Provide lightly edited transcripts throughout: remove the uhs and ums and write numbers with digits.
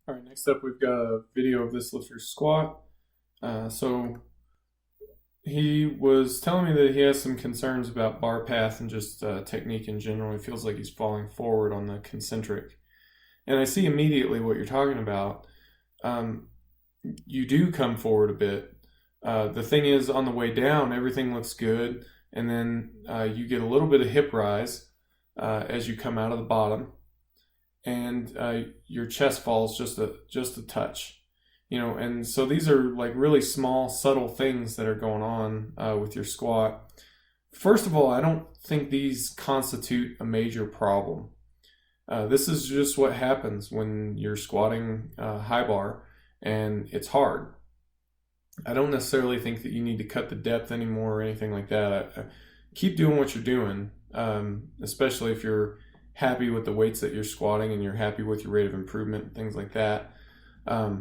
All right, next up we've got a video of this lifter's squat. So he was telling me that he has some concerns about bar path and just technique in general. He feels like he's falling forward on the concentric. And I see immediately what you're talking about. Um, you do come forward a bit. The thing is, on the way down, everything looks good. And then you get a little bit of hip rise as you come out of the bottom. And your chest falls just a touch, and so these are like really small, subtle things that are going on with your squat. First of all, I don't think these constitute a major problem. This is just what happens when you're squatting high bar and it's hard. I don't necessarily think that you need to cut the depth anymore or anything like that. Keep doing what you're doing, especially if you're happy with the weights that you're squatting and you're happy with your rate of improvement, things like that. I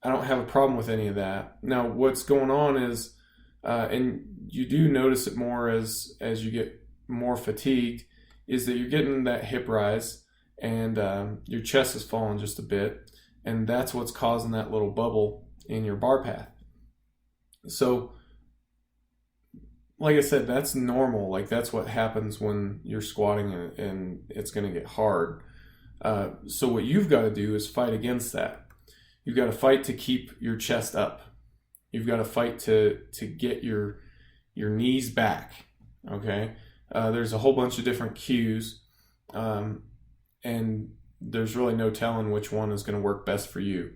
don't have a problem with any of that. Now, what's going on is, and you do notice it more as you get more fatigued, is that you're getting that hip rise and your chest is falling just a bit, and that's what's causing that little bubble in your bar path. So like I said, that's normal. Like that's what happens when you're squatting and it's going to get hard. So what you've got to do is fight against that. You've got to fight to keep your chest up. You've got to fight to get your knees back. Okay. There's a whole bunch of different cues, and there's really no telling which one is going to work best for you.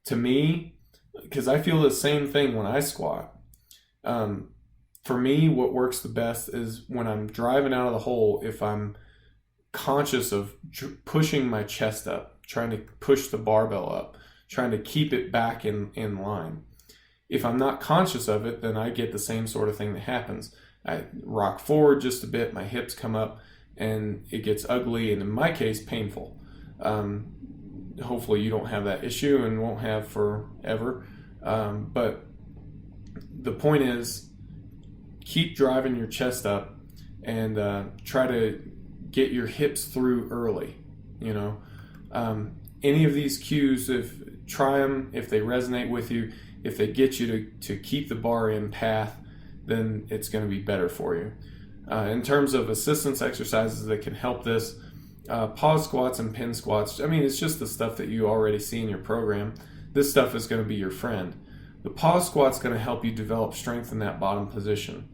To me, because I feel the same thing when I squat. For me, what works the best is when I'm driving out of the hole, if I'm conscious of pushing my chest up, trying to push the barbell up, trying to keep it back in line. If I'm not conscious of it, then I get the same sort of thing that happens. I rock forward just a bit, my hips come up, and it gets ugly, and in my case, painful. Hopefully you don't have that issue and won't have forever. But the point is, keep driving your chest up and try to get your hips through early. Any of these cues, try them. If they resonate with you, if they get you to keep the bar in path, then it's going to be better for you. In terms of assistance exercises that can help this, pause squats and pin squats. I mean, it's just the stuff that you already see in your program. This stuff is going to be your friend. The pause squat's going to help you develop strength in that bottom position.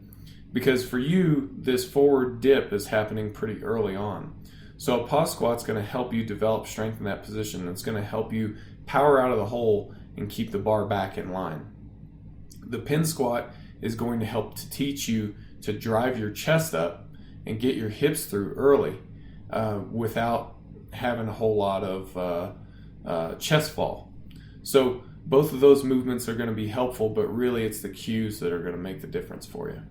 Because for you, this forward dip is happening pretty early on. So a pause squat's going to help you develop strength in that position. It's going to help you power out of the hole and keep the bar back in line. The pin squat is going to help to teach you to drive your chest up and get your hips through early without having a whole lot of chest fall. So both of those movements are going to be helpful, but really it's the cues that are going to make the difference for you.